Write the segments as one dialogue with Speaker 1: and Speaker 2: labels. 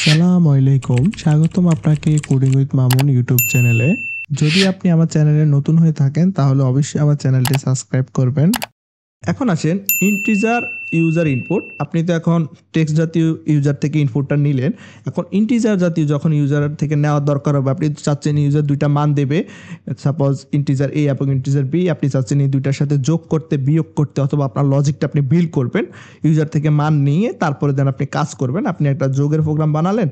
Speaker 1: আসসালামু আলাইকুম, স্বাগতম আপনাকে কোডিং উইথ মামুন ইউটিউব চ্যানেলে। যদি আপনি আমার চ্যানেলে নতুন হয়ে থাকেন তাহলে অবশ্যই আমার চ্যানেলটি সাবস্ক্রাইব করবেন। এখন আসেন ইন্টিজার ইউজার ইনপুট। আপনি তো এখন টেক্সট জাতীয় ইউজার থেকে ইনপুটটা নিলেন। এখন ইন্টিজার জাতীয় যখন ইউজার থেকে নেওয়ার দরকার হবে, আপনি চাচ্ছেন ইউজার দুইটা মান দেবে, সাপোজ ইন্টিজার এ এবং ইন্টিজার বি, আপনি চাচ্ছেন এই দুইটার সাথে যোগ করতে, বিয়োগ করতে, অথবা আপনার লজিকটা আপনি বিল্ড করবেন ইউজার থেকে মান নিয়ে, তারপরে দেন আপনি কাজ করবেন। আপনি একটা যোগের প্রোগ্রাম বানালেন,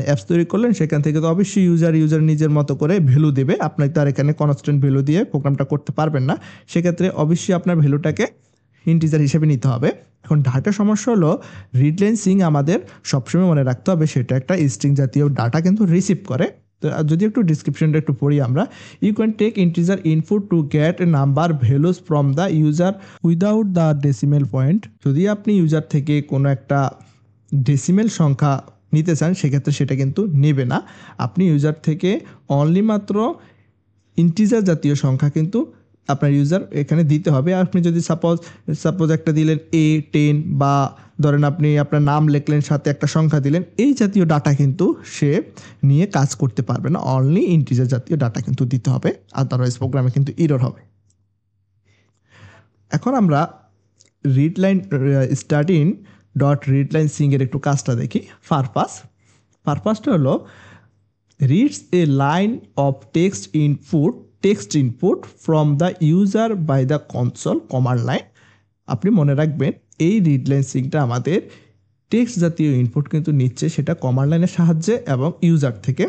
Speaker 1: অ্যাপস তৈরি করলেন, সেখান থেকে তো অবশ্যই ইউজার নিজের মতো করে ভ্যালু দেবে। আপনি তার এখানে কনস্ট্যান্ট ভ্যালু দিয়ে প্রোগ্রামটা করতে পারবেন না। সেক্ষেত্রে অবশ্যই আপনার ভ্যালুটাকে ইন্টিজার হিসেবে নিতে হবে। এখন ডাটা সমস্যা হলো রিড লাইন সিং আমাদের সবসময় মনে রাখতে হবে সেটা একটা স্ট্রিং জাতীয় ডাটা কিন্তু রিসিভ করে। তো যদি একটু ডিসক্রিপশনটা একটু পড়ি আমরা, you can take integer input to get a number values from the user without the decimal point. যদি আপনি ইউজার থেকে কোনো একটা ডেসিমেল সংখ্যা নিতে চান সেক্ষেত্রে সেটা কিন্তু নেবে না। আপনি ইউজার থেকে অনলি মাত্র ইন্টিজার জাতীয় সংখ্যা কিন্তু আপনার ইউজার এখানে দিতে হবে। আপনি যদি সাপোজ একটা দিলেন A10, বা ধরেন আপনি আপনার নাম লিখলেন, সাথে একটা সংখ্যা দিলেন, এই জাতীয় ডাটা কিন্তু সে নিয়ে কাজ করতে পারবে না। অনলি ইন্টিজার জাতীয় ডাটা কিন্তু দিতে হবে, আদারওয়াইজ প্রোগ্রামে কিন্তু এরর হবে। এখন আমরা read line starting dot read line সিংয়ের একটু কাজটা দেখি। পারপাসটা হলো reads a line of text input from the user by the console command line। আপনি মনে রাখবেন এই রিড লাইন সিংটা আমাদের টেক্সট জাতীয় ইনপুট কিন্তু নিচ্ছে, সেটা কমান্ড লাইনের সাহায্যে এবং ইউজার থেকে।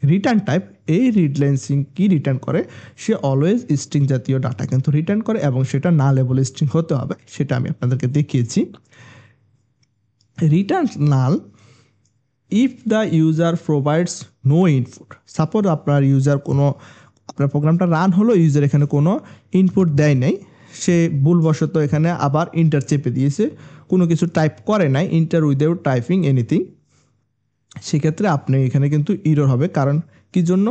Speaker 1: রিটার্ন টাইপ, এই রিড লাইন সিং কি রিটার্ন করে, সে অলওয়েজ স্ট্রিং জাতীয় ডাটা কিন্তু রিটার্ন করে এবং সেটা না লেবল স্ট্রিং হতে হবে, সেটা আমি আপনাদেরকে দেখিয়েছি। Return null if the user provides no input. Suppose আপনার প্রোগ্রামটা রান হলো, ইউজার এখানে কোনো ইনপুট দেয় নাই, সে ভুলবশত এখানে আবার ইন্টার চেপে দিয়েছে, কোনো কিছু টাইপ করে নাই, ইন্টার উইদাউট টাইপিং এনিথিং, সেক্ষেত্রে আপনি এখানে কিন্তু ইরর হবে। কারণ কি জন্য?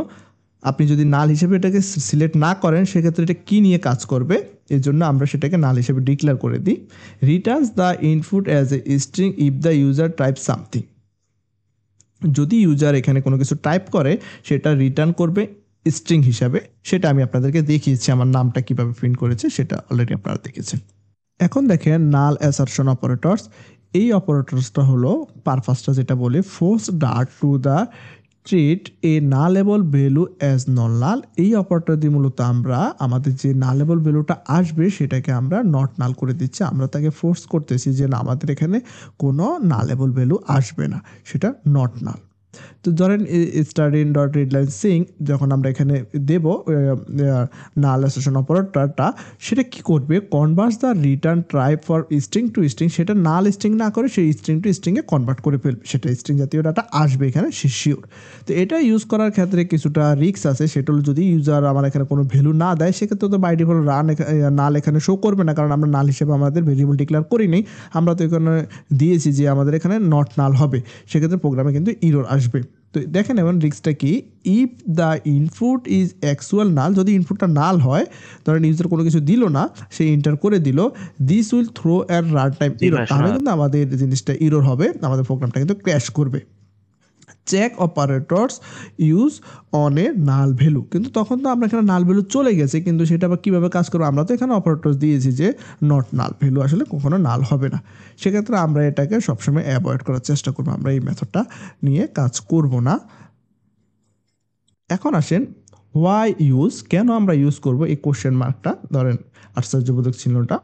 Speaker 1: আপনি যদি নাল হিসেবে এটাকে সিলেক্ট না করেন সেক্ষেত্রে এটা কী নিয়ে কাজ করবে, এই জন্য আমরা সেটাকে নাল হিসেবে ডিক্লেয়ার করে দিই। Returns the input as a string if the user type something. যদি ইউজার এখানে কোনো কিছু টাইপ করে সেটা রিটার্ন করবে স্ট্রিং হিসাবে, সেটা আমি আপনাদেরকে দেখিয়েছি। আমার নামটা কিভাবে প্রিন্ট করেছে সেটা অলরেডি আপনারা দেখেছেন। এখন দেখেন নাল অ্যাসারশন অপারেটরস। এই অপারেটরসটা হলো পারপাসটা যেটা বলে force Dart to the treat a nullable value as non null. এই অপারেটর দিয়ে মূলত আমরা আমাদের যে নালেবল ভ্যালুটা আসবে সেটাকে আমরা নট নাল করে দিচ্ছি। আমরা তাকে ফোর্স করতেছি যে না, আমাদের এখানে কোনো নালেবল ভ্যালু আসবে না, সেটা নট নাল। তো ধরেন starting dot read line Singh যখন আমরা এখানে দেব নাল অ্যাসারশন অপারেটরটা, সেটা কি করবে, converts the return type for string two string. সেটা নাল স্ট্রিং না করে সেই স্ট্রিং টু স্ট্রিংয়ে কনভার্ট করে ফেলবে, সেটা স্ট্রিং জাতীয় ডাটা আসবে এখানে, সে শিওর। তো এটা ইউজ করার ক্ষেত্রে কিছুটা রিস্ক আছে। সেটা হলো যদি ইউজার আমার এখানে কোনো ভ্যালু না দেয় সেক্ষেত্রে তো বাই ডিফল্ট নাল এখানে শো করবে না, কারণ আমরা নাল হিসেবে আমাদের ভেরিয়েবল ডিক্লেয়ার করিনি। আমরা তো এখানে দিয়েছি যে আমাদের এখানে নট নাল হবে, সেক্ষেত্রে প্রোগ্রামে কিন্তু ইরর আসবে। তো দেখেন এমন রিস্কটা কি, if the input is actual null, যদি ইনপুটটা নাল হয়, ধরেন ইউজার কোনো কিছু দিল না, সে ইন্টার করে দিল, this will throw at run time error, তাহলে কিন্তু আমাদের জিনিসটা ইরর হবে, আমাদের প্রোগ্রামটা কিন্তু ক্র্যাশ করবে। Check operators use on a null value, কিন্তু তখন তো আমরা এখানে নাল ভ্যালু চলে গেছে, কিন্তু সেটা আবার কীভাবে কাজ করবো, আমরা তো এখানে অপারেটরস দিয়েছি যে নট নাল ভ্যালু আসলে কখনো নাল হবে না। সেক্ষেত্রে আমরা এটাকে সবসময় অ্যাভয়েড করার চেষ্টা করবো, আমরা এই মেথডটা নিয়ে কাজ করব না। এখন আসেন হোয়াই ইউজ, কেন আমরা ইউজ করব এই কোশ্চেন মার্কটা, ধরেন আশ্চর্যবোধক চিহ্নটা,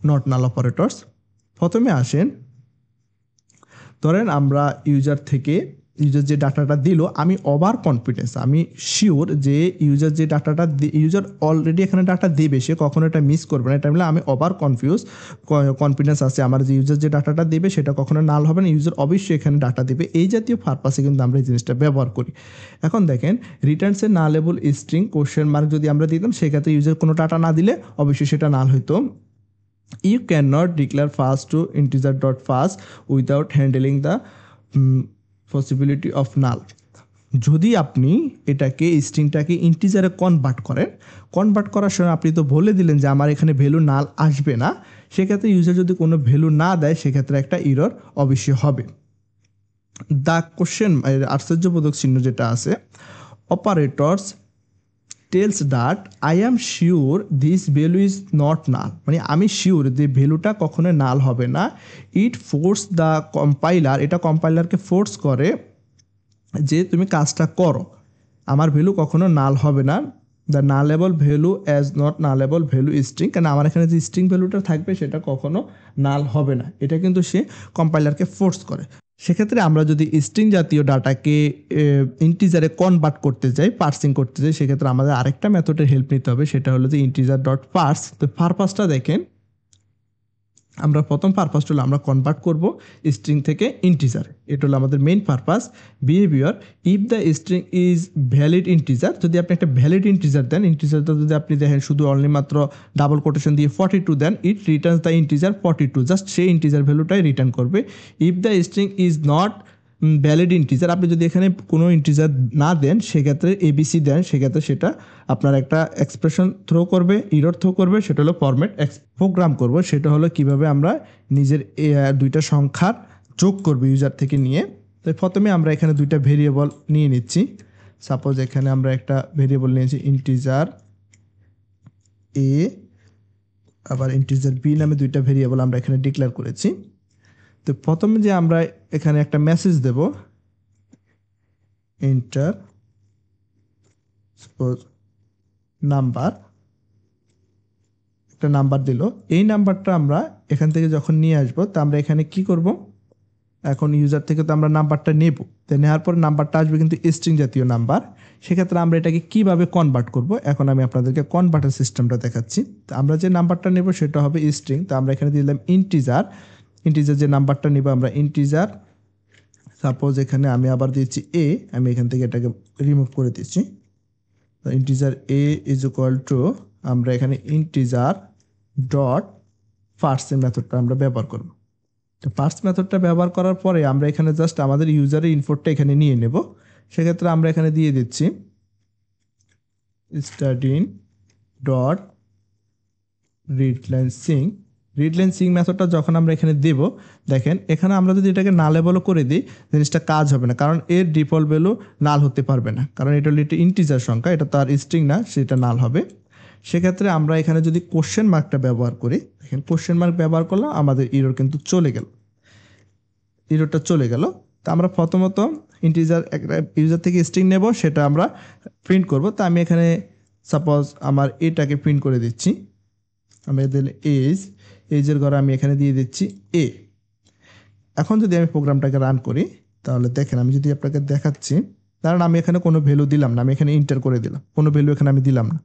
Speaker 1: নট নাল অপারেটরস। প্রথমে আসেন, ধরেন আমরা ইউজার যে ডাটাটা দিল, আমি ওভার কনফিডেন্স, আমি শিওর যে ইউজার যে ডাটাটা ইউজার অলরেডি এখানে ডাটা দেবে, সে কখনো এটা মিস করবে না, এটা বলে আমি ওভার কনফিডেন্স আছে আমার যে ইউজার যে ডাটাটা দেবে সেটা কখনো নাল হবে না, ইউজার অবশ্যই এখানে ডাটা দেবে। এই জাতীয় পারপাসে কিন্তু আমরা এই জিনিসটা ব্যবহার করি। এখন দেখেন রিটার্নসের নালেবল স্ট্রিং কোশ্চেন মার্ক যদি আমরা দিতাম, সেক্ষেত্রে ইউজার কোনো ডাটা না দিলে অবশ্যই সেটা নাল হইতো। You cannot declare fast to integer.fast without handling the possibility of null। যদি আপনি এটাকে স্ট্রিংটাকে ইন্টিজারে কনভার্ট করার সময় আপনি তো বলে দিলেন যে আমার এখানে ভ্যালু নাল আসবে না, সেক্ষেত্রে ইউজার যদি কোনো ভ্যালু না দেয় সেক্ষেত্রে একটা ইরর অবশ্যই হবে। দ্য কোশ্চেন আশ্চর্যবোধক চিহ্ন যেটা আছে, operators tells that I am sure this value is not null, মানে আমি শিওর যে ভ্যালুটা কখনো নাল হবে না। ইট ফোর্স দ্য কম্পাইলার, এটা কম্পাইলারকে ফোর্স করে যে তুমি কাজটা করো, আমার ভ্যালু কখনো নাল হবে না। The nullable value as not nullable value string, কারণ আমার এখানে যে স্ট্রিং ভ্যালুটা থাকবে সেটা কখনো নাল হবে না, এটা কিন্তু সে কম্পাইলারকে ফোর্স করে। সেক্ষেত্রে আমরা যদি স্ট্রিং জাতীয় ডাটাকে ইন্টিজারে কনভার্ট করতে চাই, পার্সিং করতে চাই, সেক্ষেত্রে আমাদের আরেকটা মেথডের হেল্প নিতে হবে, সেটা হলো যে ইন্টিজার ডট পার্স। তো পারপাসটা দেখেন, আমরা প্রথম পারপাসটা হলো আমরা কনভার্ট করব স্ট্রিং থেকে ইন্টিজার, এটা হলো আমাদের main purpose. Behaviour, if the string is valid integer, যদি আপনি একটা ভ্যালিড ইন্টিজার দেন, ইন্টিজারটা যদি আপনি দেখেন শুধু অনলি মাত্র ডাবল কোটেশন দিয়ে 42 দেন, ইট রিটার্নস দ্য ইন্টিজার 42, জাস্ট সেই ইন্টিজার ভ্যালুটাই রিটার্ন করবে। If the string is not valid integer, আপনি যদি এখানে কোনো ইন্টিজার না দেন, সেক্ষেত্রে এবিসি দেন, সেক্ষেত্রে সেটা আপনার একটা এক্সপ্রেশন থ্রো করবে, ইরর থ্রো করবে, সেটা হলো ফরম্যাট প্রোগ্রাম করব, সেটা হলো কিভাবে আমরা নিজের দুইটা সংখ্যার যোগ করব ইউজার থেকে নিয়ে। তো প্রথমে আমরা এখানে দুইটা ভেরিয়েবল নিয়ে নিচ্ছি। সাপোজ এখানে আমরা একটা ভেরিয়েবল নিয়েছি ইন্টিজার এ, আবার ইন্টিজার বি নামে দুইটা ভেরিয়েবল আমরা এখানে ডিক্লেয়ার করেছি। তো প্রথমে যে আমরা এখানে একটা মেসেজ দেব, এন্টার সাপোজ নাম্বার, একটা নাম্বার দিল, এই নাম্বারটা আমরা এখান থেকে যখন নিয়ে আসবো, তা আমরা এখানে কি করব, এখন ইউজার থেকে তো আমরা নাম্বারটা নেব, তো নেওয়ার পর নাম্বারটা আসবে কিন্তু স্ট্রিং জাতীয় নাম্বার। সেক্ষেত্রে আমরা এটাকে কিভাবে কনভার্ট করব, এখন আমি আপনাদেরকে কনভার্টার সিস্টেমটা দেখাচ্ছি। তো আমরা যে নাম্বারটা নেব সেটা হবে স্ট্রিং, তো আমরা এখানে দিলাম ইন্টিজার, ইন্টিজার যে নাম্বারটা নেব আমরা ইন্টিজার, সাপোজ এখানে আমি আবার দিচ্ছি এ, আমি এখান থেকে এটাকে রিমুভ করে দিচ্ছি। Integer A is equal to, আমরা এখানে ইন্টিজার ডট পার্সের মেথডটা আমরা ব্যবহার করব। তো পার্স মেথডটা ব্যবহার করার পরে আমরা এখানে জাস্ট আমাদের ইউজারের ইনপুটটা এখানে নিয়ে নেব। সেক্ষেত্রে আমরা এখানে দিয়ে দিচ্ছি স্টাডিং ডট রিডলাইন সিং। রিডলাইন সিং মেথডটা যখন আমরা এখানে দেব, দেখেন এখানে আমরা যদি এটাকে নালেবলও করে দিই, জিনিসটা কাজ হবে না, কারণ এর ডিফল্ট ভ্যালু নাল হতে পারবে না, কারণ এটা হলো একটা ইন্টিজার সংখ্যা, এটা তো আর স্ট্রিং না, সেটা নাল হবে। সেক্ষেত্রে আমরা এখানে যদি কোশ্চেন মার্কটা ব্যবহার করি, দেখেন কোশ্চেন মার্ক ব্যবহার করলাম, আমাদের ইরর কিন্তু চলে গেল, ইররটা চলে গেল। তো আমরা প্রথমত ইন্টিজার একটা ইউজার থেকে স্ট্রিং নেব, সেটা আমরা প্রিন্ট করব। তো আমি এখানে সাপোজ আমার এটাকে প্রিন্ট করে দিচ্ছি, আমি দিলে এজের ঘরে আমি এখানে দিয়ে দিচ্ছি এ। এখন যদি আমি প্রোগ্রামটাকে রান করি, তাহলে দেখেন আমি যদি আপনাকে দেখাচ্ছি, কারণ আমি এখানে কোনো ভ্যালু দিলাম না, আমি এখানে ইন্টার করে দিলাম, কোনো ভ্যালু এখানে আমি দিলাম না।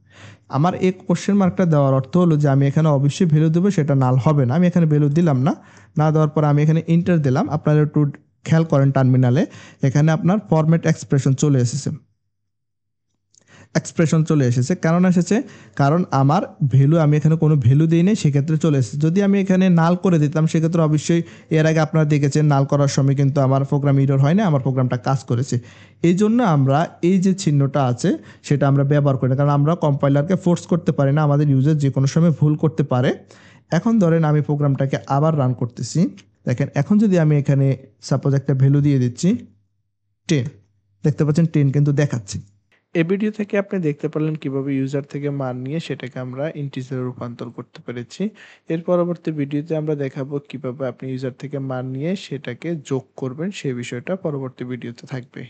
Speaker 1: আমার এই কোশ্চেন মার্কটা দেওয়ার অর্থ হলো যে আমি এখানে অবশ্যই ভ্যালু দেবো, সেটা নাল হবে না। আমি এখানে ভ্যালু দিলাম না, না দেওয়ার পর আমি এখানে ইন্টার দিলাম। আপনারা একটু খেয়াল করেন টার্মিনালে, এখানে আপনার ফরম্যাট এক্সপ্রেশন চলে এসেছে, এক্সপ্রেশন চলে এসেছে। কারণ এসেছে, কারণ আমার ভ্যালু, আমি এখানে কোনো ভ্যালু দিই নেই, সেক্ষেত্রে চলে এসেছে। যদি আমি এখানে নাল করে দিতাম, সেক্ষেত্রে অবশ্যই এর আগে আপনারা দেখেছেন নাল করার সময় কিন্তু আমার প্রোগ্রাম ইরর হয় না, আমার প্রোগ্রামটা কাজ করেছে। এই জন্য আমরা এই যে চিহ্নটা আছে সেটা আমরা ব্যবহার করি না, কারণ আমরা কম্পাইলারকে ফোর্স করতে পারি না, আমাদের ইউজার যে কোনো সময় ভুল করতে পারে। এখন ধরেন আমি প্রোগ্রামটাকে আবার রান করতেছি, দেখেন এখন যদি আমি এখানে সাপোজ একটা ভ্যালু দিয়ে দিচ্ছি 10, দেখতে পাচ্ছেন 10 কিন্তু দেখাচ্ছে। এই ভিডিও থেকে আপনি দেখতে পারলেন কিভাবে ইউজার থেকে মান নিয়ে সেটাকে আমরা ইন্টিজারে রূপান্তর করতে পেরেছি। এর পরবর্তী ভিডিওতে আমরা দেখাবো কিভাবে আপনি ইউজার থেকে মান নিয়ে সেটাকে যোগ করবেন, সেই বিষয়টা পরবর্তী ভিডিওতে থাকবে।